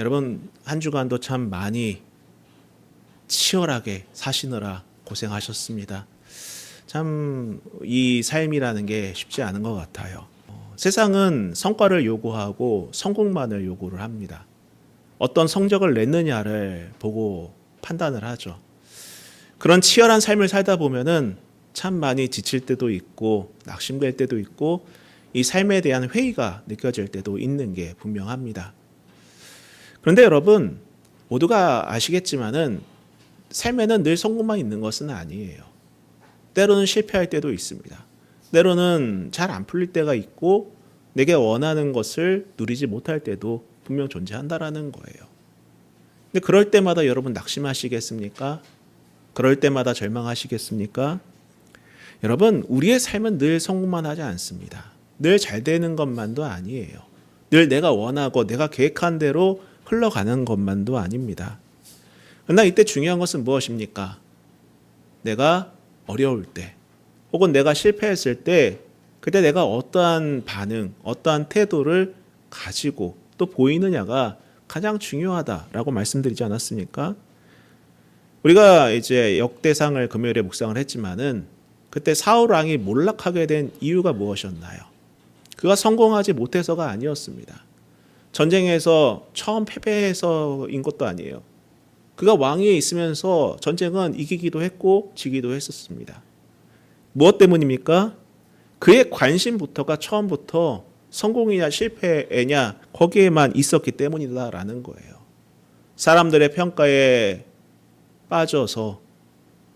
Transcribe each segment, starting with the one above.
여러분 한 주간도 참 많이 치열하게 사시느라 고생하셨습니다. 참 이 삶이라는 게 쉽지 않은 것 같아요. 세상은 성과를 요구하고 성공만을 요구를 합니다. 어떤 성적을 냈느냐를 보고 판단을 하죠. 그런 치열한 삶을 살다 보면은 참 많이 지칠 때도 있고 낙심될 때도 있고 이 삶에 대한 회의가 느껴질 때도 있는 게 분명합니다. 그런데 여러분 모두가 아시겠지만은 삶에는 늘 성공만 있는 것은 아니에요. 때로는 실패할 때도 있습니다. 때로는 잘 안 풀릴 때가 있고 내게 원하는 것을 누리지 못할 때도 분명 존재한다라는 거예요. 근데 그럴 때마다 여러분 낙심하시겠습니까? 그럴 때마다 절망하시겠습니까? 여러분 우리의 삶은 늘 성공만 하지 않습니다. 늘 잘 되는 것만도 아니에요. 늘 내가 원하고 내가 계획한 대로 흘러가는 것만도 아닙니다. 그러나 이때 중요한 것은 무엇입니까? 내가 어려울 때 혹은 내가 실패했을 때 그때 내가 어떠한 반응, 어떠한 태도를 가지고 또 보이느냐가 가장 중요하다라고 말씀드리지 않았습니까? 우리가 이제 역대상을 금요일에 묵상을 했지만은 그때 사울 왕이 몰락하게 된 이유가 무엇이었나요? 그가 성공하지 못해서가 아니었습니다. 전쟁에서 처음 패배해서인 것도 아니에요. 그가 왕위에 있으면서 전쟁은 이기기도 했고 지기도 했었습니다. 무엇 때문입니까? 그의 관심부터가 처음부터 성공이냐 실패냐 거기에만 있었기 때문이다라는 거예요. 사람들의 평가에 빠져서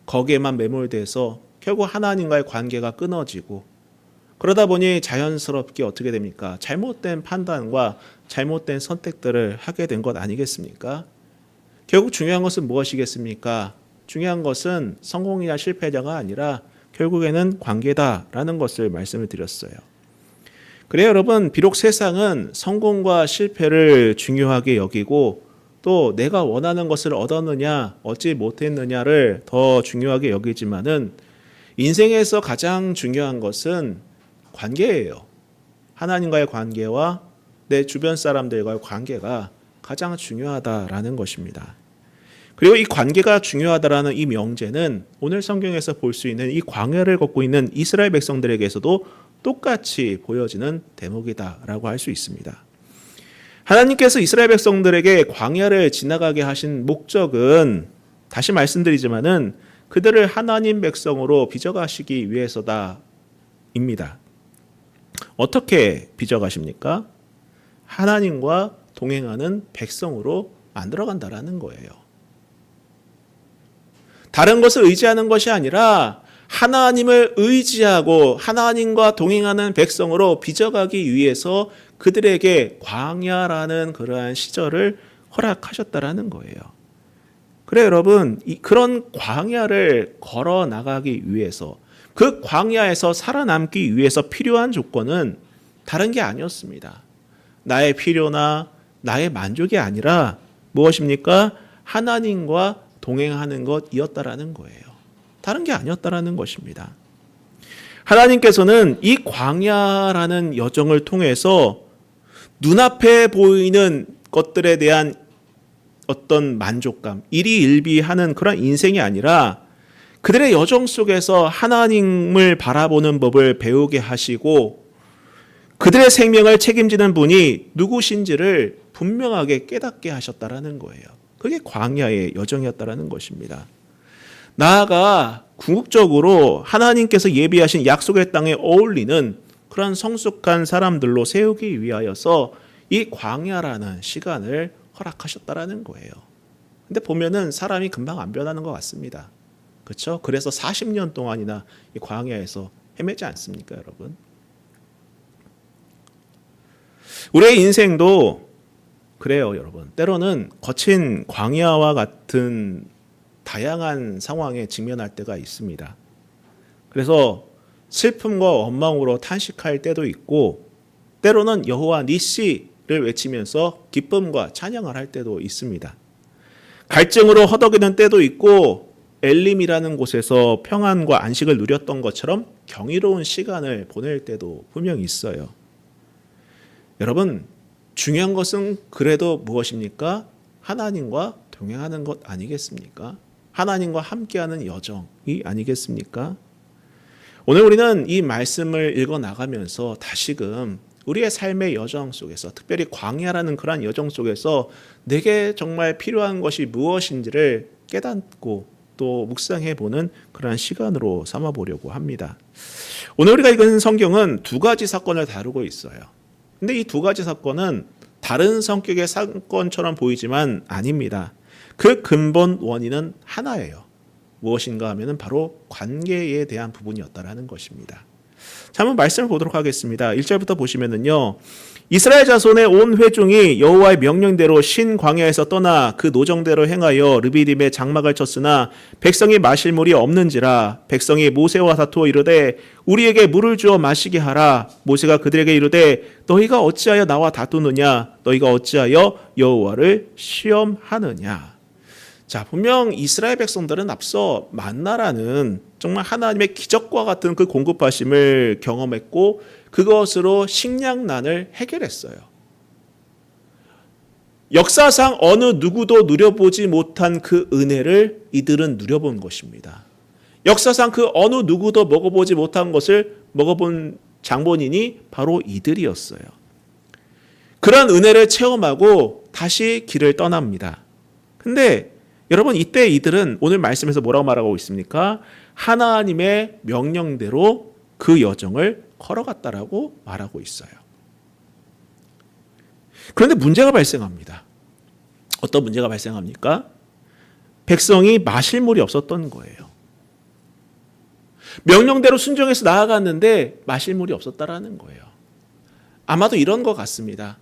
거기에만 매몰돼서 결국 하나님과의 관계가 끊어지고 그러다 보니 자연스럽게 어떻게 됩니까? 잘못된 판단과 잘못된 선택들을 하게 된 것 아니겠습니까? 결국 중요한 것은 무엇이겠습니까? 중요한 것은 성공이냐 실패냐가 아니라 결국에는 관계다라는 것을 말씀을 드렸어요. 그래요, 여러분, 비록 세상은 성공과 실패를 중요하게 여기고 또 내가 원하는 것을 얻었느냐 얻지 못했느냐를 더 중요하게 여기지만은 인생에서 가장 중요한 것은 관계예요. 하나님과의 관계와 내 주변 사람들과의 관계가 가장 중요하다라는 것입니다. 그리고 이 관계가 중요하다라는 이 명제는 오늘 성경에서 볼 수 있는 이 광야를 걷고 있는 이스라엘 백성들에게서도 똑같이 보여지는 대목이다라고 할 수 있습니다. 하나님께서 이스라엘 백성들에게 광야를 지나가게 하신 목적은 다시 말씀드리지만은 그들을 하나님 백성으로 빚어가시기 위해서다입니다. 어떻게 빚어가십니까? 하나님과 동행하는 백성으로 만들어간다라는 거예요. 다른 것을 의지하는 것이 아니라 하나님을 의지하고 하나님과 동행하는 백성으로 빚어가기 위해서 그들에게 광야라는 그러한 시절을 허락하셨다라는 거예요. 그래 여러분, 그런 광야를 걸어 나가기 위해서 그 광야에서 살아남기 위해서 필요한 조건은 다른 게 아니었습니다. 나의 필요나 나의 만족이 아니라 무엇입니까? 하나님과 동행하는 것이었다라는 거예요. 다른 게 아니었다라는 것입니다. 하나님께서는 이 광야라는 여정을 통해서 눈앞에 보이는 것들에 대한 어떤 만족감, 일희일비하는 그런 인생이 아니라 그들의 여정 속에서 하나님을 바라보는 법을 배우게 하시고 그들의 생명을 책임지는 분이 누구신지를 분명하게 깨닫게 하셨다라는 거예요. 그게 광야의 여정이었다라는 것입니다. 나아가 궁극적으로 하나님께서 예비하신 약속의 땅에 어울리는 그런 성숙한 사람들로 세우기 위하여서 이 광야라는 시간을 허락하셨다라는 거예요. 근데 보면은 사람이 금방 안 변하는 것 같습니다. 그렇죠? 그래서 40년 동안이나 이 광야에서 헤매지 않습니까, 여러분? 우리의 인생도 그래요, 여러분. 때로는 거친 광야와 같은 다양한 상황에 직면할 때가 있습니다. 그래서 슬픔과 원망으로 탄식할 때도 있고 때로는 여호와 니시를 외치면서 기쁨과 찬양을 할 때도 있습니다. 갈증으로 허덕이는 때도 있고 엘림이라는 곳에서 평안과 안식을 누렸던 것처럼 경이로운 시간을 보낼 때도 분명히 있어요. 여러분, 중요한 것은 그래도 무엇입니까? 하나님과 동행하는 것 아니겠습니까? 하나님과 함께하는 여정이 아니겠습니까? 오늘 우리는 이 말씀을 읽어 나가면서 다시금 우리의 삶의 여정 속에서, 특별히 광야라는 그러한 여정 속에서 내게 정말 필요한 것이 무엇인지를 깨닫고 또 묵상해 보는 그러한 시간으로 삼아 보려고 합니다. 오늘 우리가 읽은 성경은 두 가지 사건을 다루고 있어요. 근데 이 두 가지 사건은 다른 성격의 사건처럼 보이지만 아닙니다. 그 근본 원인은 하나예요. 무엇인가 하면 바로 관계에 대한 부분이었다라는 것입니다. 자, 한번 말씀을 보도록 하겠습니다. 1절부터 보시면은요. 이스라엘 자손의 온 회중이 여호와의 명령대로 신 광야에서 떠나 그 노정대로 행하여 르비딤에 장막을 쳤으나 백성이 마실 물이 없는지라. 백성이 모세와 다투어 이르되 우리에게 물을 주어 마시게 하라. 모세가 그들에게 이르되 너희가 어찌하여 나와 다투느냐? 너희가 어찌하여 여호와를 시험하느냐? 자, 분명 이스라엘 백성들은 앞서 만나라는 정말 하나님의 기적과 같은 그 공급하심을 경험했고 그것으로 식량난을 해결했어요. 역사상 어느 누구도 누려보지 못한 그 은혜를 이들은 누려본 것입니다. 역사상 그 어느 누구도 먹어보지 못한 것을 먹어본 장본인이 바로 이들이었어요. 그런 은혜를 체험하고 다시 길을 떠납니다. 근데 여러분, 이때 이들은 오늘 말씀에서 뭐라고 말하고 있습니까? 하나님의 명령대로 그 여정을 걸어갔다라고 말하고 있어요. 그런데 문제가 발생합니다. 어떤 문제가 발생합니까? 백성이 마실 물이 없었던 거예요. 명령대로 순종해서 나아갔는데 마실 물이 없었다라는 거예요. 아마도 이런 것 같습니다.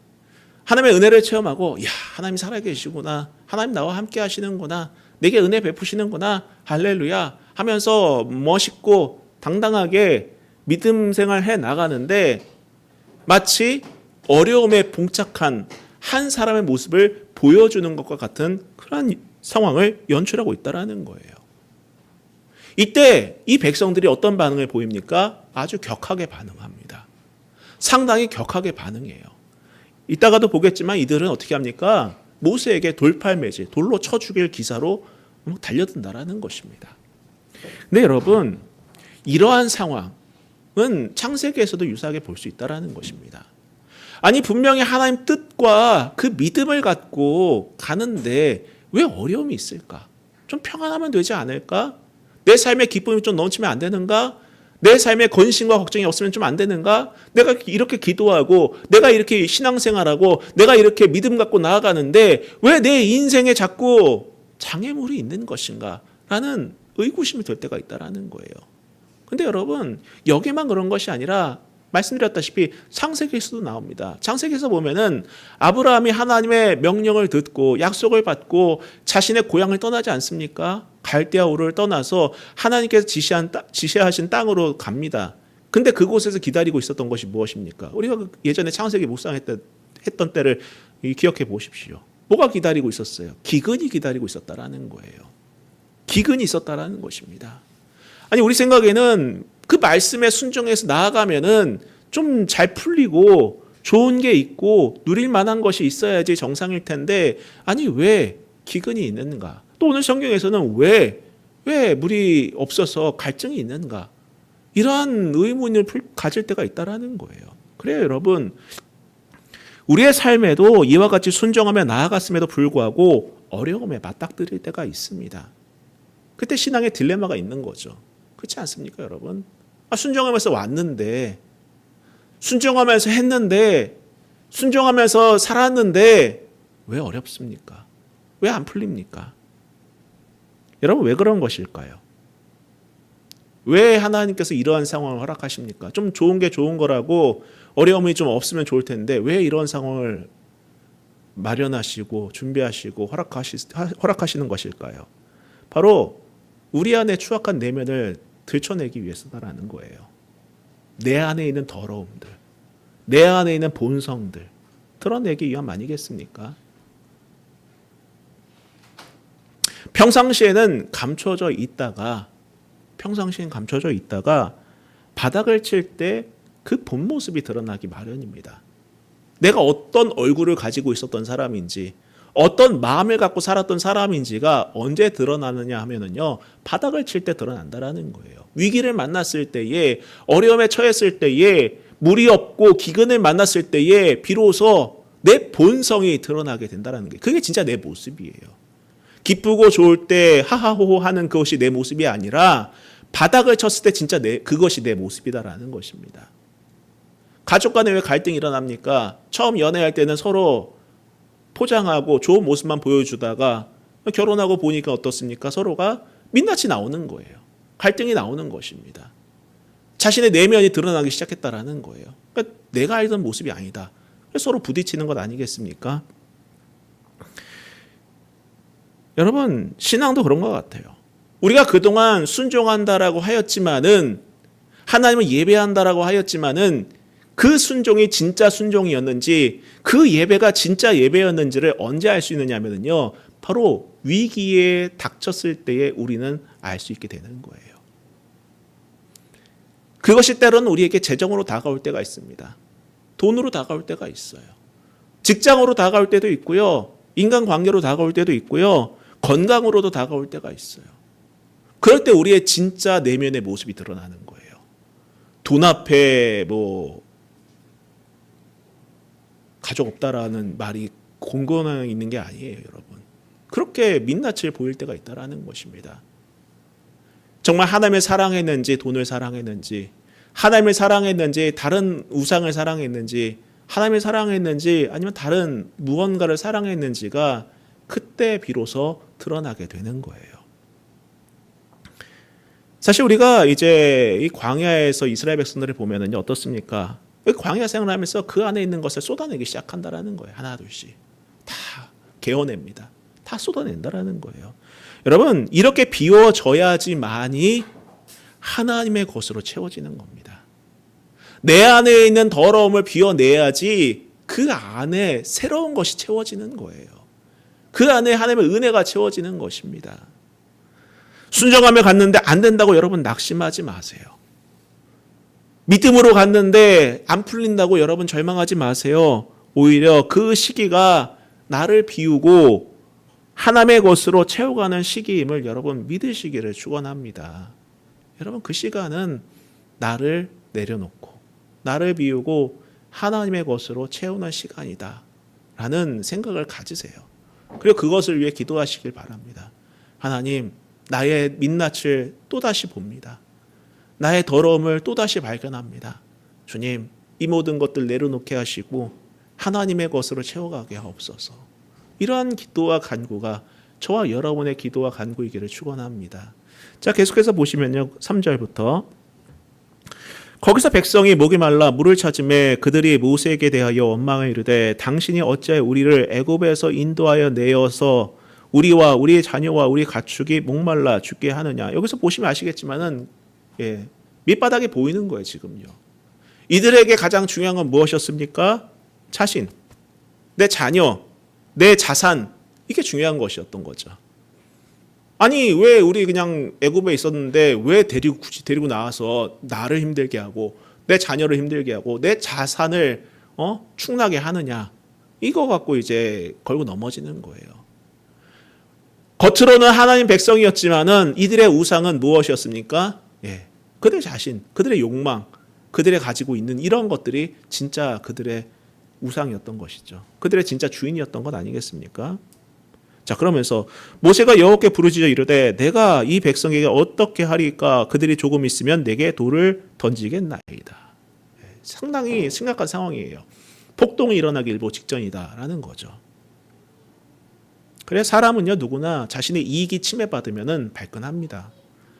하나님의 은혜를 체험하고, 야, 하나님 살아계시구나. 하나님 나와 함께 하시는구나. 내게 은혜 베푸시는구나. 할렐루야 하면서 멋있고 당당하게 믿음 생활 해 나가는데 마치 어려움에 봉착한 한 사람의 모습을 보여주는 것과 같은 그런 상황을 연출하고 있다는 거예요. 이때 이 백성들이 어떤 반응을 보입니까? 아주 격하게 반응합니다. 상당히 격하게 반응해요. 이따가도 보겠지만 이들은 어떻게 합니까? 모세에게 돌팔매질, 돌로 쳐 죽일 기사로 달려든다라는 것입니다. 근데 여러분, 이러한 상황은 창세기에서도 유사하게 볼 수 있다라는 것입니다. 아니, 분명히 하나님 뜻과 그 믿음을 갖고 가는데 왜 어려움이 있을까? 좀 평안하면 되지 않을까? 내 삶에 기쁨이 좀 넘치면 안 되는가? 내 삶에 근심과 걱정이 없으면 좀 안 되는가? 내가 이렇게 기도하고 내가 이렇게 신앙생활하고 내가 이렇게 믿음 갖고 나아가는데 왜 내 인생에 자꾸 장애물이 있는 것인가? 라는 의구심이 들 때가 있다는 거예요. 근데 여러분, 여기만 그런 것이 아니라 말씀드렸다시피 창세기에서도 나옵니다. 창세기에서 보면은 아브라함이 하나님의 명령을 듣고 약속을 받고 자신의 고향을 떠나지 않습니까? 갈대아 우르를 떠나서 하나님께서 지시하신 땅으로 갑니다. 근데 그곳에서 기다리고 있었던 것이 무엇입니까? 우리가 예전에 창세기 묵상했던 때를 기억해 보십시오. 뭐가 기다리고 있었어요? 기근이 기다리고 있었다라는 거예요. 기근이 있었다라는 것입니다. 아니, 우리 생각에는 그 말씀에 순종해서 나아가면은 좀 잘 풀리고 좋은 게 있고 누릴 만한 것이 있어야지 정상일 텐데, 아니, 왜 기근이 있는가? 또 오늘 성경에서는 왜 물이 없어서 갈증이 있는가? 이러한 의문을 가질 때가 있다라는 거예요. 그래요, 여러분. 우리의 삶에도 이와 같이 순종하며 나아갔음에도 불구하고 어려움에 맞닥뜨릴 때가 있습니다. 그때 신앙의 딜레마가 있는 거죠. 그렇지 않습니까, 여러분? 순종하면서 왔는데, 순종하면서 했는데, 순종하면서 살았는데 왜 어렵습니까? 왜 안 풀립니까? 여러분, 왜 그런 것일까요? 왜 하나님께서 이러한 상황을 허락하십니까? 좀 좋은 게 좋은 거라고 어려움이 좀 없으면 좋을 텐데 왜 이런 상황을 마련하시고 준비하시고 허락하시는 것일까요? 바로 우리 안에 추악한 내면을 들춰내기 위해서다라는 거예요. 내 안에 있는 더러움들, 내 안에 있는 본성들 드러내기 위함 아니겠습니까? 평상시에는 감춰져 있다가 바닥을 칠 때 그 본 모습이 드러나기 마련입니다. 내가 어떤 얼굴을 가지고 있었던 사람인지, 어떤 마음을 갖고 살았던 사람인지가 언제 드러나느냐 하면은요, 바닥을 칠 때 드러난다라는 거예요. 위기를 만났을 때에, 어려움에 처했을 때에, 물이 없고 기근을 만났을 때에 비로소 내 본성이 드러나게 된다는 게, 그게 진짜 내 모습이에요. 기쁘고 좋을 때 하하호호 하는 그것이 내 모습이 아니라 바닥을 쳤을 때 진짜 그것이 내 모습이다라는 것입니다. 가족 간에 왜 갈등이 일어납니까? 처음 연애할 때는 서로 포장하고 좋은 모습만 보여주다가 결혼하고 보니까 어떻습니까? 서로가 민낯이 나오는 거예요. 갈등이 나오는 것입니다. 자신의 내면이 드러나기 시작했다라는 거예요. 그러니까 내가 알던 모습이 아니다. 서로 부딪히는 것 아니겠습니까? 여러분, 신앙도 그런 것 같아요. 우리가 그동안 순종한다라고 하였지만은, 하나님을 예배한다라고 하였지만은, 그 순종이 진짜 순종이었는지, 그 예배가 진짜 예배였는지를 언제 알 수 있느냐면요, 바로 위기에 닥쳤을 때에 우리는 알 수 있게 되는 거예요. 그것이 때로는 우리에게 재정으로 다가올 때가 있습니다. 돈으로 다가올 때가 있어요. 직장으로 다가올 때도 있고요. 인간관계로 다가올 때도 있고요. 건강으로도 다가올 때가 있어요. 그럴 때 우리의 진짜 내면의 모습이 드러나는 거예요. 돈 앞에 가족 없다라는 말이 공건하게 있는 게 아니에요, 여러분. 그렇게 민낯을 보일 때가 있다라는 것입니다. 정말 하나님을 사랑했는지, 돈을 사랑했는지, 하나님을 사랑했는지, 다른 우상을 사랑했는지, 하나님을 사랑했는지, 아니면 다른 무언가를 사랑했는지가 그때 비로소 드러나게 되는 거예요. 사실 우리가 이제 이 광야에서 이스라엘 백성들을 보면은요, 어떻습니까? 광야 생활하면서 그 안에 있는 것을 쏟아내기 시작한다라는 거예요. 하나 둘씩 다 개어냅니다. 다 쏟아낸다라는 거예요. 여러분, 이렇게 비워져야지만이 하나님의 것으로 채워지는 겁니다. 내 안에 있는 더러움을 비워내야지 그 안에 새로운 것이 채워지는 거예요. 그 안에 하나님의 은혜가 채워지는 것입니다. 순종하며 갔는데 안 된다고 여러분 낙심하지 마세요. 믿음으로 갔는데 안 풀린다고 여러분 절망하지 마세요. 오히려 그 시기가 나를 비우고 하나님의 것으로 채워가는 시기임을 여러분 믿으시기를 축원합니다. 여러분, 그 시간은 나를 내려놓고 나를 비우고 하나님의 것으로 채우는 시간이다 라는 생각을 가지세요. 그리고 그것을 위해 기도하시길 바랍니다. 하나님, 나의 민낯을 또다시 봅니다. 나의 더러움을 또다시 발견합니다. 주님, 이 모든 것들 내려놓게 하시고 하나님의 것으로 채워가게 하옵소서. 이러한 기도와 간구가 저와 여러분의 기도와 간구이기를 축원합니다. 자, 계속해서 보시면요, 3절부터 거기서 백성이 목이 말라 물을 찾음에 그들이 모세에게 대하여 원망을 이르되 당신이 어찌하여 우리를 애굽에서 인도하여 내어서 우리와 우리의 자녀와 우리 가축이 목말라 죽게 하느냐. 여기서 보시면 아시겠지만은 밑바닥이 보이는 거예요, 지금요. 이들에게 가장 중요한 건 무엇이었습니까? 자신, 내 자녀, 내 자산, 이게 중요한 것이었던 거죠. 아니, 왜 우리 그냥 애굽에 있었는데 왜 굳이 데리고 나와서 나를 힘들게 하고 내 자녀를 힘들게 하고 내 자산을 축나게 하느냐. 이거 갖고 이제 걸고 넘어지는 거예요. 겉으로는 하나님 백성이었지만은 이들의 우상은 무엇이었습니까? 그들의 자신, 그들의 욕망, 그들의 가지고 있는 이런 것들이 진짜 그들의 우상이었던 것이죠. 그들의 진짜 주인이었던 것 아니겠습니까? 자, 그러면서 모세가 여호와께 부르짖어 이르되 내가 이 백성에게 어떻게 하리까? 그들이 조금 있으면 내게 돌을 던지겠나이다. 상당히 심각한 상황이에요. 폭동이 일어나기 일보 직전이다라는 거죠. 그래, 사람은요, 누구나 자신의 이익이 침해받으면 발끈합니다.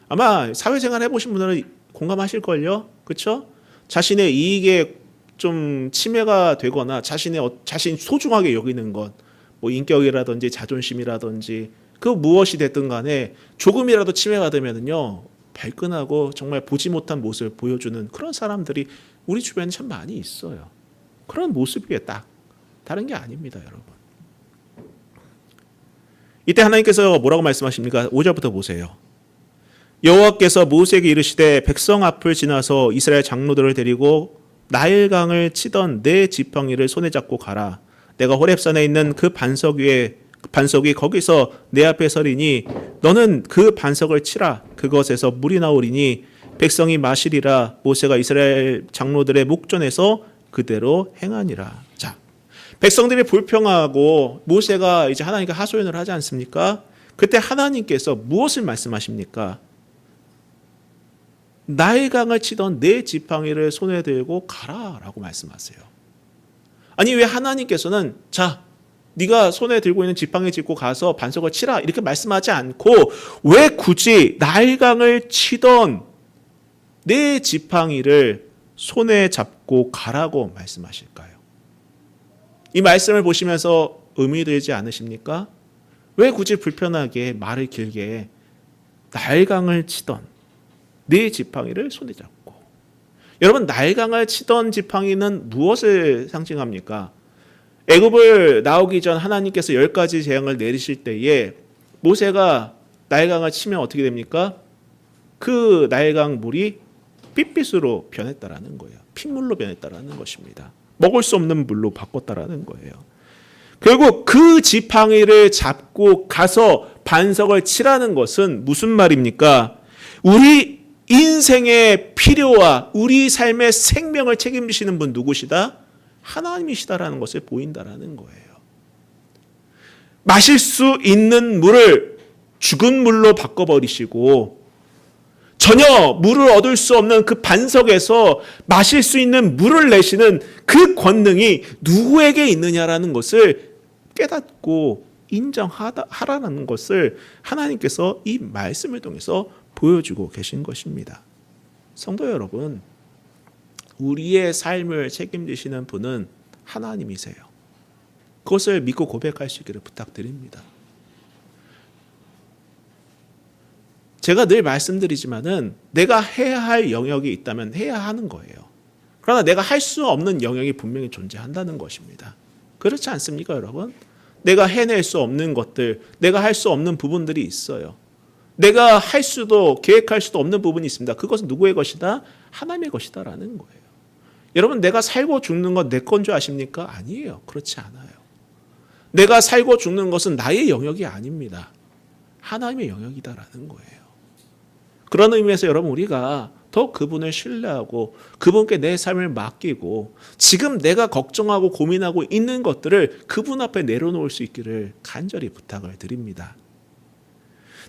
아마 사회생활 해보신 분들은 공감하실걸요? 그렇죠? 자신의 이익에 좀 침해가 되거나 자신 소중하게 여기는 것, 뭐 인격이라든지 자존심이라든지 그 무엇이 됐든 간에 조금이라도 침해받으면요, 발끈하고 정말 보지 못한 모습을 보여주는 그런 사람들이 우리 주변에 참 많이 있어요. 그런 모습이에요, 딱. 다른 게 아닙니다, 여러분. 이때 하나님께서 뭐라고 말씀하십니까? 5절부터 보세요. 여호와께서 모세에게 이르시되 백성 앞을 지나서 이스라엘 장로들을 데리고 나일강을 치던 네 지팡이를 손에 잡고 가라. 내가 호렙산에 있는 그 반석이 거기서 내 앞에 서리니 너는 그 반석을 치라. 그것에서 물이 나오리니 백성이 마시리라. 모세가 이스라엘 장로들의 목전에서 그대로 행하니라. 자, 백성들이 불평하고 모세가 이제 하나님께 하소연을 하지 않습니까? 그때 하나님께서 무엇을 말씀하십니까? 나일강을 치던 네 지팡이를 손에 들고 가라라고 말씀하세요. 아니 왜 하나님께서는 자 네가 손에 들고 있는 지팡이 짚고 가서 반석을 치라 이렇게 말씀하지 않고 왜 굳이 나일강을 치던 네 지팡이를 손에 잡고 가라고 말씀하실까요? 이 말씀을 보시면서 의미되지 않으십니까? 왜 굳이 불편하게 말을 길게 나일강을 치던 네 지팡이를 손에 잡고. 여러분 나일강을 치던 지팡이는 무엇을 상징합니까? 애굽을 나오기 전 하나님께서 10가지 재앙을 내리실 때에 모세가 나일강을 치면 어떻게 됩니까? 그 나일강 물이 핏빛으로 변했다라는 거예요. 핏물로 변했다라는 것입니다. 먹을 수 없는 물로 바꿨다라는 거예요. 결국 그 지팡이를 잡고 가서 반석을 치라는 것은 무슨 말입니까? 우리 인생의 필요와 우리 삶의 생명을 책임지시는 분 누구시다? 하나님이시다라는 것을 보인다라는 거예요. 마실 수 있는 물을 죽은 물로 바꿔버리시고 전혀 물을 얻을 수 없는 그 반석에서 마실 수 있는 물을 내시는 그 권능이 누구에게 있느냐라는 것을 깨닫고 인정하라는 것을 하나님께서 이 말씀을 통해서 보여주고 계신 것입니다. 성도 여러분, 우리의 삶을 책임지시는 분은 하나님이세요. 그것을 믿고 고백할 수 있기를 부탁드립니다. 제가 늘 말씀드리지만은 내가 해야 할 영역이 있다면 해야 하는 거예요. 그러나 내가 할 수 없는 영역이 분명히 존재한다는 것입니다. 그렇지 않습니까, 여러분? 내가 해낼 수 없는 것들, 내가 할 수 없는 부분들이 있어요. 내가 할 수도 계획할 수도 없는 부분이 있습니다. 그것은 누구의 것이다? 하나님의 것이다라는 거예요. 여러분 내가 살고 죽는 건 내 건 줄 아십니까? 아니에요. 그렇지 않아요. 내가 살고 죽는 것은 나의 영역이 아닙니다. 하나님의 영역이다라는 거예요. 그런 의미에서 여러분 우리가 더 그분을 신뢰하고 그분께 내 삶을 맡기고 지금 내가 걱정하고 고민하고 있는 것들을 그분 앞에 내려놓을 수 있기를 간절히 부탁을 드립니다.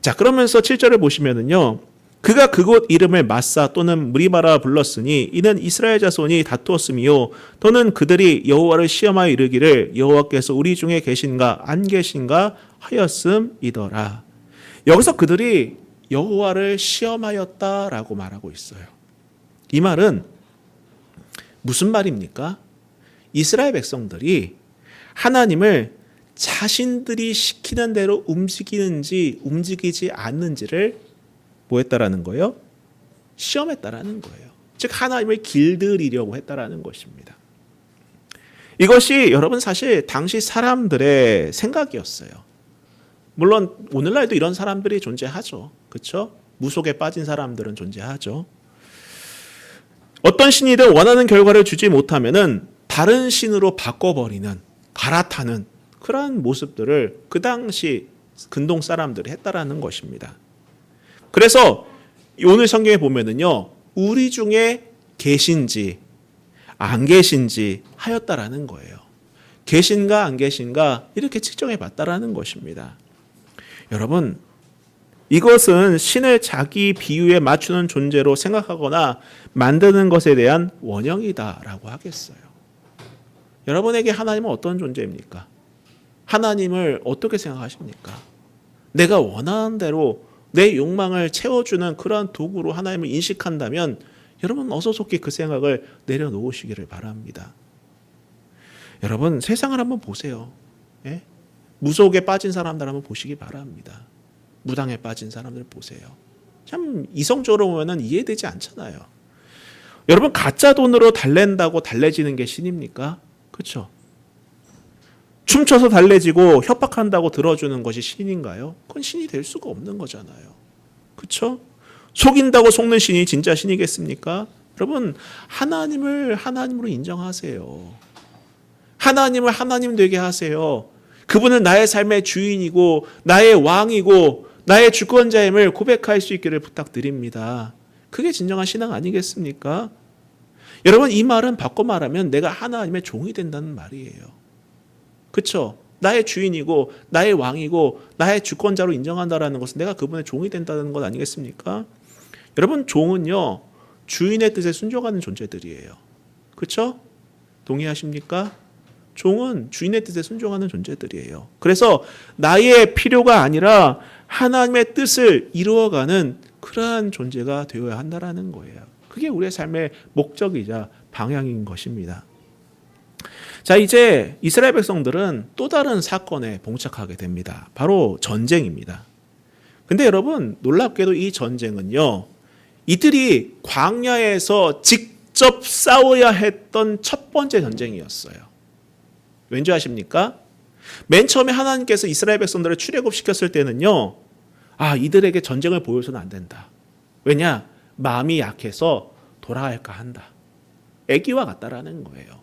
자, 그러면서 7절을 보시면은요. 그가 그곳 이름을 마사 또는 무리바라 불렀으니 이는 이스라엘 자손이 다투었으며 또는 그들이 여호와를 시험하여 이르기를 여호와께서 우리 중에 계신가 안 계신가 하였음이더라. 여기서 그들이 여호와를 시험하였다라고 말하고 있어요. 이 말은 무슨 말입니까? 이스라엘 백성들이 하나님을 자신들이 시키는 대로 움직이는지 움직이지 않는지를 뭐 했다라는 거예요? 시험했다라는 거예요. 즉 하나님을 길들이려고 했다라는 것입니다. 이것이 여러분 사실 당시 사람들의 생각이었어요. 물론 오늘날도 이런 사람들이 존재하죠. 그렇죠? 무속에 빠진 사람들은 존재하죠. 어떤 신이든 원하는 결과를 주지 못하면은 다른 신으로 바꿔버리는, 갈아타는 그러한 모습들을 그 당시 근동 사람들이 했다라는 것입니다. 그래서 오늘 성경에 보면은요, 우리 중에 계신지 안 계신지 하였다라는 거예요. 계신가 안 계신가 이렇게 측정해 봤다라는 것입니다. 여러분, 이것은 신을 자기 비유에 맞추는 존재로 생각하거나 만드는 것에 대한 원형이다라고 하겠어요. 여러분에게 하나님은 어떤 존재입니까? 하나님을 어떻게 생각하십니까? 내가 원하는 대로 내 욕망을 채워주는 그러한 도구로 하나님을 인식한다면 여러분 어서 속히 그 생각을 내려놓으시기를 바랍니다. 여러분 세상을 한번 보세요. 예? 무속에 빠진 사람들 한번 보시기 바랍니다. 무당에 빠진 사람들 보세요. 참 이성적으로 보면 이해되지 않잖아요. 여러분 가짜 돈으로 달랜다고 달래지는 게 신입니까? 그렇죠? 춤춰서 달래지고 협박한다고 들어주는 것이 신인가요? 그건 신이 될 수가 없는 거잖아요. 그렇죠? 속인다고 속는 신이 진짜 신이겠습니까? 여러분, 하나님을 하나님으로 인정하세요. 하나님을 하나님 되게 하세요. 그분은 나의 삶의 주인이고 나의 왕이고 나의 주권자임을 고백할 수 있기를 부탁드립니다. 그게 진정한 신앙 아니겠습니까? 여러분, 이 말은 바꿔 말하면 내가 하나님의 종이 된다는 말이에요. 그렇죠? 나의 주인이고 나의 왕이고 나의 주권자로 인정한다는 것은 내가 그분의 종이 된다는 것 아니겠습니까? 여러분, 종은요, 주인의 뜻에 순종하는 존재들이에요. 그렇죠? 동의하십니까? 종은 주인의 뜻에 순종하는 존재들이에요. 그래서 나의 필요가 아니라 하나님의 뜻을 이루어가는 그러한 존재가 되어야 한다는 거예요. 그게 우리의 삶의 목적이자 방향인 것입니다. 자, 이제 이스라엘 백성들은 또 다른 사건에 봉착하게 됩니다. 바로 전쟁입니다. 근데 여러분, 놀랍게도 이 전쟁은요, 이들이 광야에서 직접 싸워야 했던 첫 번째 전쟁이었어요. 왠지 아십니까? 맨 처음에 하나님께서 이스라엘 백성들을 출애굽시켰을 때는요, 이들에게 전쟁을 보여서는 안 된다. 왜냐? 마음이 약해서 돌아갈까 한다. 애기와 같다라는 거예요.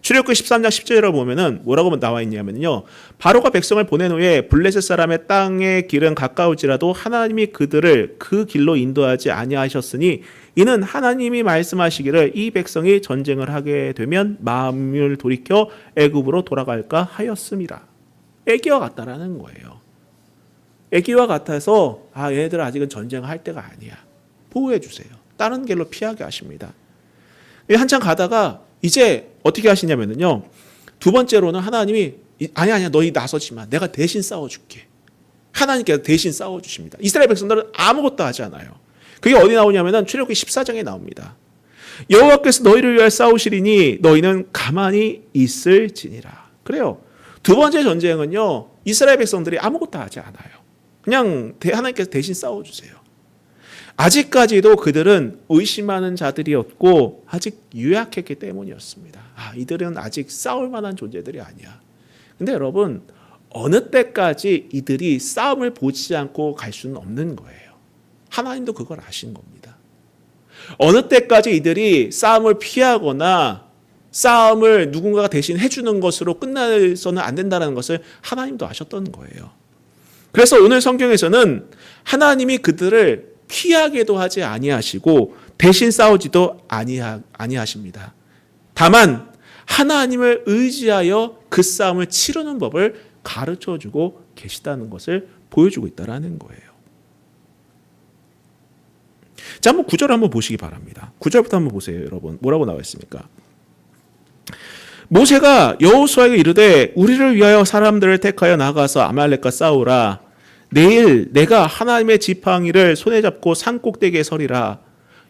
출애굽기 13장 10절에 보면은 뭐라고 나와 있냐면요, 바로가 백성을 보낸 후에 블레셋 사람의 땅의 길은 가까울지라도 하나님이 그들을 그 길로 인도하지 아니하셨으니 이는 하나님이 말씀하시기를 이 백성이 전쟁을 하게 되면 마음을 돌이켜 애굽으로 돌아갈까 하였음이라. 애기와 같다라는 거예요. 애기와 같아서 얘네들 아직은 전쟁할 때가 아니야. 보호해 주세요. 다른 길로 피하게 하십니다. 한참 가다가 이제 어떻게 하시냐면요, 두 번째로는 하나님이 아니야 너희 나서지 마. 내가 대신 싸워줄게. 하나님께서 대신 싸워주십니다. 이스라엘 백성들은 아무것도 하지 않아요. 그게 어디 나오냐면은 출애굽기 14장에 나옵니다. 여호와께서 너희를 위하여 싸우시리니 너희는 가만히 있을지니라. 그래요. 두 번째 전쟁은요, 이스라엘 백성들이 아무것도 하지 않아요. 그냥 하나님께서 대신 싸워주세요. 아직까지도 그들은 의심하는 자들이었고 아직 유약했기 때문이었습니다. 이들은 아직 싸울 만한 존재들이 아니야. 근데 여러분, 어느 때까지 이들이 싸움을 보지 않고 갈 수는 없는 거예요. 하나님도 그걸 아신 겁니다. 어느 때까지 이들이 싸움을 피하거나 싸움을 누군가가 대신 해주는 것으로 끝나서는 안 된다는 것을 하나님도 아셨던 거예요. 그래서 오늘 성경에서는 하나님이 그들을 피하게도 하지 아니하시고 대신 싸우지도 아니하십니다. 다만 하나님을 의지하여 그 싸움을 치르는 법을 가르쳐주고 계시다는 것을 보여주고 있다는 거예요. 자, 한번 9절 한번 보시기 바랍니다. 9절부터 한번 보세요, 여러분. 뭐라고 나와 있습니까? 모세가 여호수아에게 이르되 우리를 위하여 사람들을 택하여 나가서 아말렉과 싸우라. 내일 내가 하나님의 지팡이를 손에 잡고 산 꼭대기에 서리라.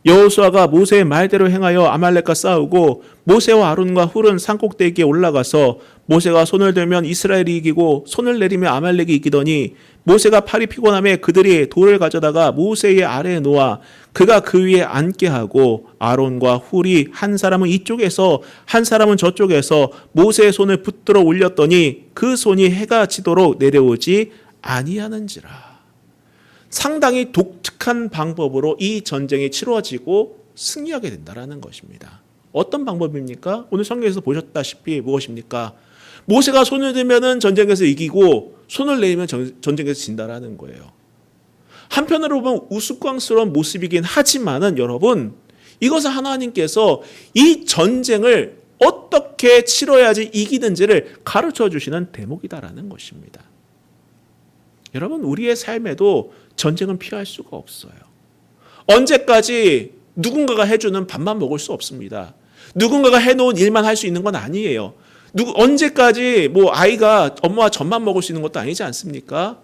여호수아가 모세의 말대로 행하여 아말렉과 싸우고 모세와 아론과 훌은 산 꼭대기에 올라가서 모세가 손을 들면 이스라엘이 이기고 손을 내리면 아말렉이 이기더니 모세가 팔이 피곤함에 그들이 돌을 가져다가 모세의 아래에 놓아 그가 그 위에 앉게 하고 아론과 훌이 한 사람은 이쪽에서 한 사람은 저쪽에서 모세의 손을 붙들어 올렸더니 그 손이 해가 지도록 내려오지 아니하는지라. 상당히 독특한 방법으로 이 전쟁이 치루어지고 승리하게 된다는 것입니다. 어떤 방법입니까? 오늘 성경에서 보셨다시피 무엇입니까? 모세가 손을 들면 전쟁에서 이기고 손을 내리면 전쟁에서 진다라는 거예요. 한편으로 보면 우스꽝스러운 모습이긴 하지만은 여러분, 이것은 하나님께서 이 전쟁을 어떻게 치러야지 이기는지를 가르쳐 주시는 대목이다라는 것입니다. 여러분, 우리의 삶에도 전쟁은 피할 수가 없어요. 언제까지 누군가가 해주는 밥만 먹을 수 없습니다. 누군가가 해놓은 일만 할 수 있는 건 아니에요. 언제까지 아이가 엄마와 젖만 먹을 수 있는 것도 아니지 않습니까?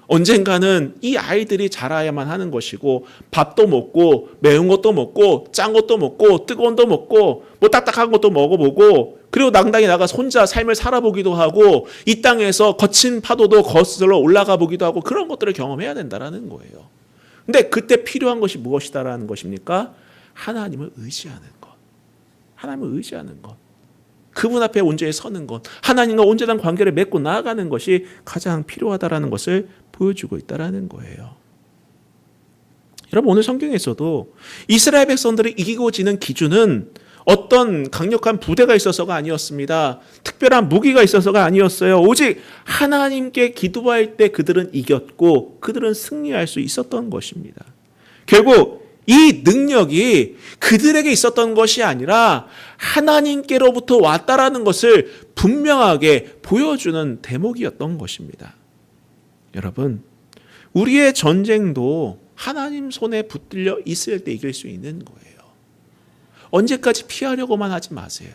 언젠가는 이 아이들이 자라야만 하는 것이고 밥도 먹고 매운 것도 먹고 짠 것도 먹고 뜨거운 것도 먹고 딱딱한 것도 먹어보고 그리고 낭당히 나가서 혼자 삶을 살아보기도 하고 이 땅에서 거친 파도도 거슬러 올라가 보기도 하고 그런 것들을 경험해야 된다는 거예요. 근데 그때 필요한 것이 무엇이다라는 것입니까? 하나님을 의지하는 것. 하나님을 의지하는 것. 그분 앞에 온전히 서는 것. 하나님과 온전한 관계를 맺고 나아가는 것이 가장 필요하다라는 것을 보여주고 있다는 거예요. 여러분 오늘 성경에서도 이스라엘 백성들이 이기고 지는 기준은 어떤 강력한 부대가 있어서가 아니었습니다. 특별한 무기가 있어서가 아니었어요. 오직 하나님께 기도할 때 그들은 이겼고 그들은 승리할 수 있었던 것입니다. 결국 이 능력이 그들에게 있었던 것이 아니라 하나님께로부터 왔다라는 것을 분명하게 보여주는 대목이었던 것입니다. 여러분, 우리의 전쟁도 하나님 손에 붙들려 있을 때 이길 수 있는 거예요. 언제까지 피하려고만 하지 마세요.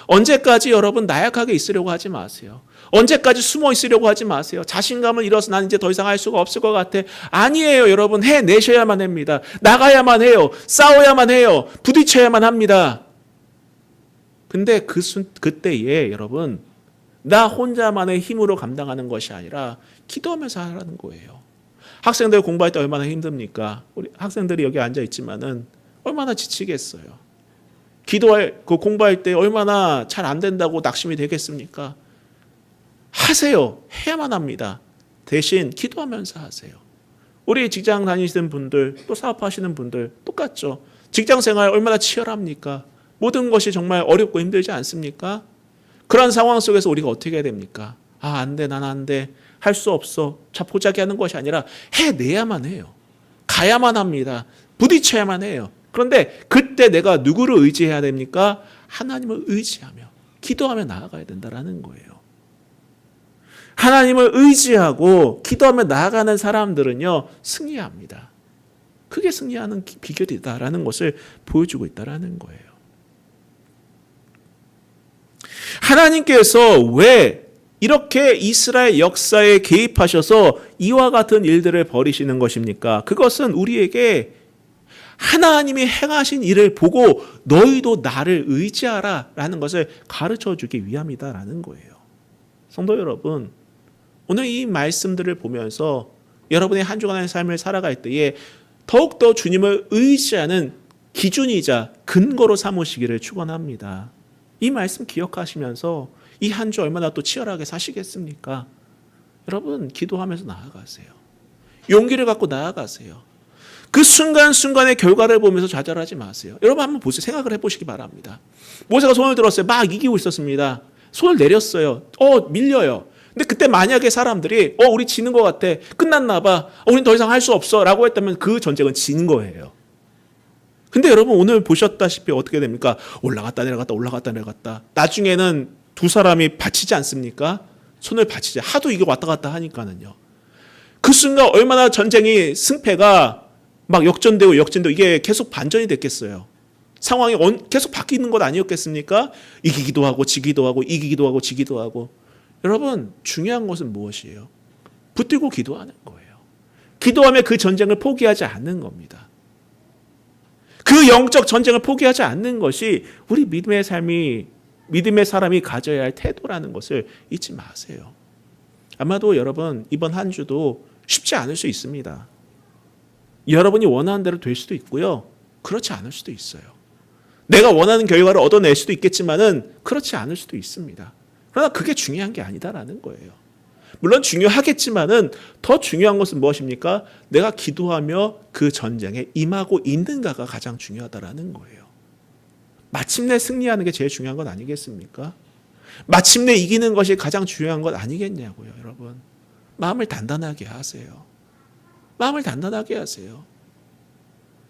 언제까지 여러분 나약하게 있으려고 하지 마세요. 언제까지 숨어 있으려고 하지 마세요. 자신감을 잃어서 나는 이제 더 이상 할 수가 없을 것 같아. 아니에요, 여러분. 해내셔야만 합니다. 나가야만 해요. 싸워야만 해요. 부딪혀야만 합니다. 근데 그때에 여러분, 나 혼자만의 힘으로 감당하는 것이 아니라 기도하면서 하라는 거예요. 학생들 공부할 때 얼마나 힘듭니까? 우리 학생들이 여기 앉아 있지만은 얼마나 지치겠어요. 공부할 때 얼마나 잘 안 된다고 낙심이 되겠습니까? 하세요. 해야만 합니다. 대신 기도하면서 하세요. 우리 직장 다니시는 분들, 또 사업하시는 분들 똑같죠. 직장 생활 얼마나 치열합니까? 모든 것이 정말 어렵고 힘들지 않습니까? 그런 상황 속에서 우리가 어떻게 해야 됩니까? 안 돼, 난 안 돼. 할 수 없어. 자포자기 하는 것이 아니라 해내야만 해요. 가야만 합니다. 부딪혀야만 해요. 그런데 그때 내가 누구를 의지해야 됩니까? 하나님을 의지하며 기도하며 나아가야 된다는 거예요. 하나님을 의지하고 기도하며 나아가는 사람들은요, 승리합니다. 그게 승리하는 비결이다라는 것을 보여주고 있다는 거예요. 하나님께서 왜 이렇게 이스라엘 역사에 개입하셔서 이와 같은 일들을 벌이시는 것입니까? 그것은 우리에게 하나님이 행하신 일을 보고 너희도 나를 의지하라 라는 것을 가르쳐 주기 위함이다라는 거예요. 성도 여러분, 오늘 이 말씀들을 보면서 여러분의 한 주간의 삶을 살아갈 때에 더욱더 주님을 의지하는 기준이자 근거로 삼으시기를 축원합니다. 이 말씀 기억하시면서 이 한 주 얼마나 또 치열하게 사시겠습니까? 여러분, 기도하면서 나아가세요. 용기를 갖고 나아가세요. 그 순간순간의 결과를 보면서 좌절하지 마세요. 여러분 한번 보세요. 생각을 해보시기 바랍니다. 모세가 손을 들었어요. 막 이기고 있었습니다. 손을 내렸어요. 밀려요. 근데 그때 만약에 사람들이 우리 지는 것 같아. 끝났나 봐. 우린 더 이상 할 수 없어. 라고 했다면 그 전쟁은 진 거예요. 근데 여러분 오늘 보셨다시피 어떻게 됩니까? 올라갔다 내려갔다 올라갔다 내려갔다. 나중에는 두 사람이 받치지 않습니까? 손을 받치지. 하도 이게 왔다 갔다 하니까는요. 그 순간 얼마나 전쟁이 승패가 막 역전되고 이게 계속 반전이 됐겠어요. 상황이 계속 바뀌는 것 아니었겠습니까? 이기기도 하고 지기도 하고 이기기도 하고 지기도 하고. 여러분 중요한 것은 무엇이에요? 붙들고 기도하는 거예요. 기도하며 그 전쟁을 포기하지 않는 겁니다. 그 영적 전쟁을 포기하지 않는 것이 우리 믿음의 사람이 가져야 할 태도라는 것을 잊지 마세요. 아마도 여러분 이번 한 주도 쉽지 않을 수 있습니다. 여러분이 원하는 대로 될 수도 있고요. 그렇지 않을 수도 있어요. 내가 원하는 결과를 얻어낼 수도 있겠지만은 그렇지 않을 수도 있습니다. 그러나 그게 중요한 게 아니다라는 거예요. 물론 중요하겠지만은 더 중요한 것은 무엇입니까? 내가 기도하며 그 전쟁에 임하고 있는가가 가장 중요하다라는 거예요. 마침내 승리하는 게 제일 중요한 건 아니겠습니까? 마침내 이기는 것이 가장 중요한 것 아니겠냐고요, 여러분. 마음을 단단하게 하세요. 마음을 단단하게 하세요.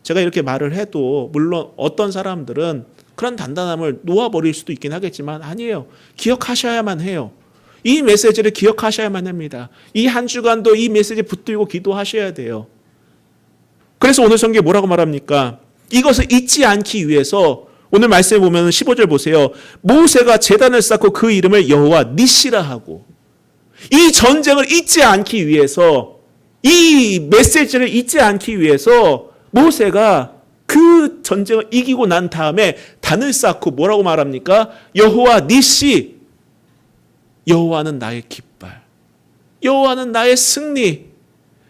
제가 이렇게 말을 해도 물론 어떤 사람들은 그런 단단함을 놓아버릴 수도 있긴 하겠지만 아니에요. 기억하셔야만 해요. 이 메시지를 기억하셔야만 합니다. 이 한 주간도 이 메시지에 붙들고 기도하셔야 돼요. 그래서 오늘 성경에 뭐라고 말합니까? 이것을 잊지 않기 위해서 오늘 말씀에 보면 15절 보세요. 모세가 제단을 쌓고 그 이름을 여호와 니시라 하고 이 전쟁을 잊지 않기 위해서 이 메시지를 잊지 않기 위해서 모세가 그 전쟁을 이기고 난 다음에 단을 쌓고 뭐라고 말합니까? 여호와 니시, 여호와는 나의 깃발, 여호와는 나의 승리,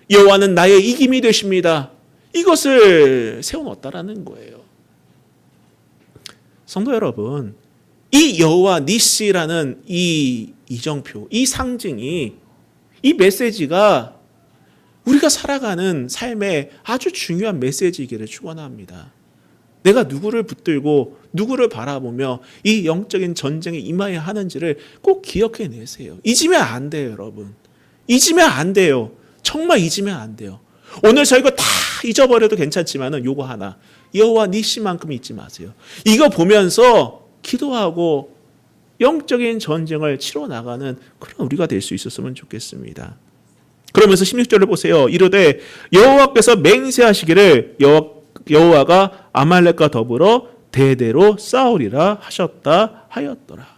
여호와는 나의 이김이 되십니다. 이것을 세워놓았다라는 거예요. 성도 여러분, 이 여호와 니시라는 이 이정표, 이 상징이, 이 메시지가 우리가 살아가는 삶의 아주 중요한 메시지이기를 축원합니다. 내가 누구를 붙들고 누구를 바라보며 이 영적인 전쟁에 임하여야 하는지를 꼭 기억해내세요. 잊으면 안 돼요, 여러분. 잊으면 안 돼요. 정말 잊으면 안 돼요. 오늘 저희가 다 잊어버려도 괜찮지만은 요거 하나, 여호와 니시만큼 잊지 마세요. 이거 보면서 기도하고 영적인 전쟁을 치러 나가는 그런 우리가 될 수 있었으면 좋겠습니다. 그러면서 16절을 보세요. 이르되 여호와께서 맹세하시기를 여호와가 아말렉과 더불어 대대로 싸우리라 하셨다 하였더라.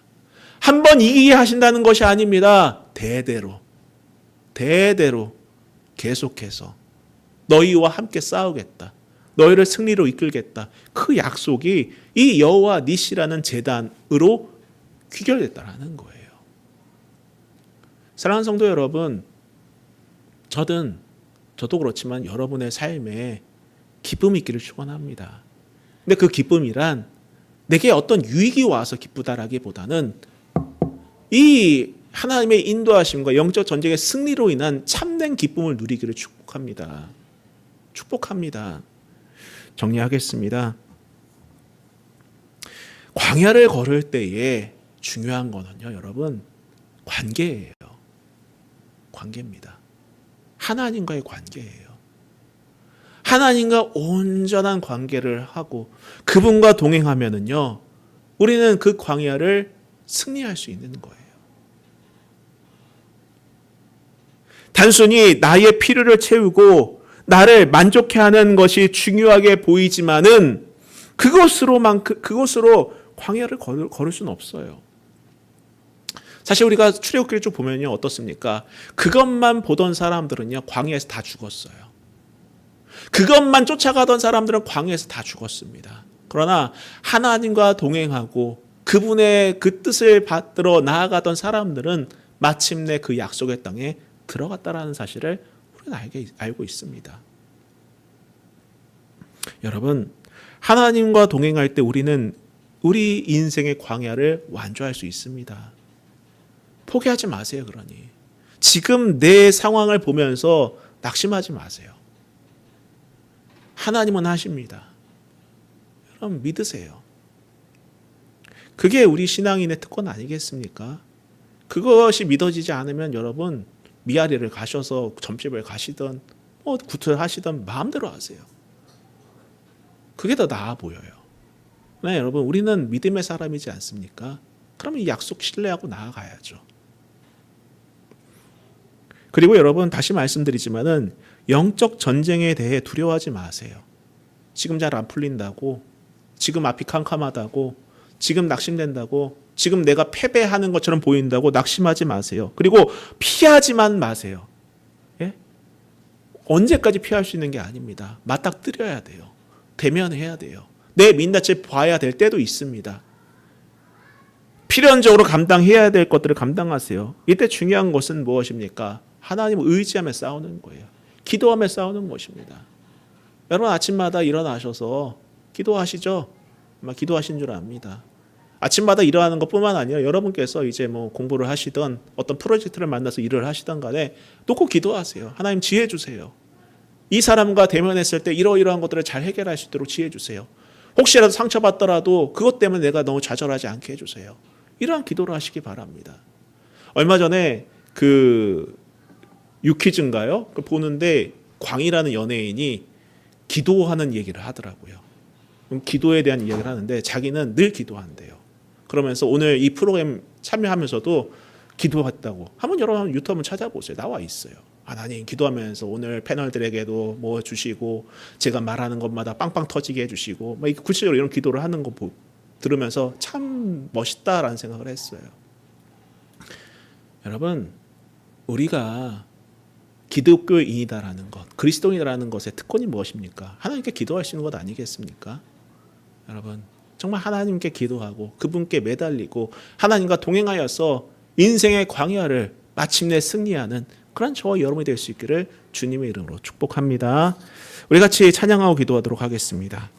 한 번 이기게 하신다는 것이 아닙니다. 대대로 계속해서 너희와 함께 싸우겠다. 너희를 승리로 이끌겠다. 그 약속이 이 여호와 니시라는 제단으로 귀결됐다라는 거예요. 사랑하는 성도 여러분, 저도 그렇지만 여러분의 삶에 기쁨이 있기를 축원합니다. 근데 그 기쁨이란 내게 어떤 유익이 와서 기쁘다라기보다는 이 하나님의 인도하심과 영적 전쟁의 승리로 인한 참된 기쁨을 누리기를 축복합니다. 정리하겠습니다. 광야를 걸을 때에 중요한 거는요, 여러분, 관계예요. 관계입니다. 하나님과의 관계예요. 하나님과 온전한 관계를 하고 그분과 동행하면은요, 우리는 그 광야를 승리할 수 있는 거예요. 단순히 나의 필요를 채우고 나를 만족해 하는 것이 중요하게 보이지만은 그것으로 광야를 걸을 수는 없어요. 사실 우리가 출애굽기를 쭉 보면요, 어떻습니까? 그것만 보던 사람들은요, 광야에서 다 죽었어요. 그것만 쫓아가던 사람들은 광야에서 다 죽었습니다. 그러나 하나님과 동행하고 그분의 그 뜻을 받들어 나아가던 사람들은 마침내 그 약속의 땅에 들어갔다라는 사실을 우리는 알고 있습니다. 여러분, 하나님과 동행할 때 우리는 우리 인생의 광야를 완주할 수 있습니다. 포기하지 마세요, 그러니. 지금 내 상황을 보면서 낙심하지 마세요. 하나님은 하십니다. 여러분, 믿으세요. 그게 우리 신앙인의 특권 아니겠습니까? 그것이 믿어지지 않으면 여러분, 미아리를 가셔서 점집을 가시든 구트를 하시든 마음대로 하세요. 그게 더 나아 보여요. 네, 여러분, 우리는 믿음의 사람이지 않습니까? 그러면 이 약속 신뢰하고 나아가야죠. 그리고 여러분, 다시 말씀드리지만은 영적 전쟁에 대해 두려워하지 마세요. 지금 잘 안 풀린다고, 지금 앞이 캄캄하다고, 지금 낙심된다고, 지금 내가 패배하는 것처럼 보인다고 낙심하지 마세요. 그리고 피하지만 마세요. 예? 언제까지 피할 수 있는 게 아닙니다. 맞닥뜨려야 돼요. 대면해야 돼요. 내 민낯을 봐야 될 때도 있습니다. 필연적으로 감당해야 될 것들을 감당하세요. 이때 중요한 것은 무엇입니까? 하나님을 의지하며 싸우는 거예요. 기도하며 싸우는 것입니다. 여러분, 아침마다 일어나셔서 기도하시죠? 아마 기도하신 줄 압니다. 아침마다 일어나는 것뿐만 아니라 여러분께서 이제 공부를 하시던 어떤 프로젝트를 만나서 일을 하시던 간에 놓고 기도하세요. 하나님 지혜 주세요. 이 사람과 대면했을 때 이러이러한 것들을 잘 해결할 수 있도록 지혜 주세요. 혹시라도 상처받더라도 그것 때문에 내가 너무 좌절하지 않게 해주세요. 이러한 기도를 하시기 바랍니다. 얼마 전에 유퀴즈인가요? 보는데 광이라는 연예인이 기도하는 얘기를 하더라고요. 기도에 대한 이야기를 하는데 자기는 늘 기도한대요. 그러면서 오늘 이 프로그램 참여하면서도 기도했다고. 한번 여러분 유튜브 한번 찾아보세요. 나와 있어요. 하나님, 기도하면서 오늘 패널들에게도 뭐 주시고 제가 말하는 것마다 빵빵 터지게 해주시고 구체적으로 이런 기도를 하는 거 들으면서 참 멋있다라는 생각을 했어요. 여러분, 우리가 기독교인이다라는 것, 그리스도인이라는 것의 특권이 무엇입니까? 하나님께 기도할 수 있는 것 아니겠습니까? 여러분, 정말 하나님께 기도하고 그분께 매달리고 하나님과 동행하여서 인생의 광야를 마침내 승리하는 그런 저와 여러분이 될 수 있기를 주님의 이름으로 축복합니다. 우리 같이 찬양하고 기도하도록 하겠습니다.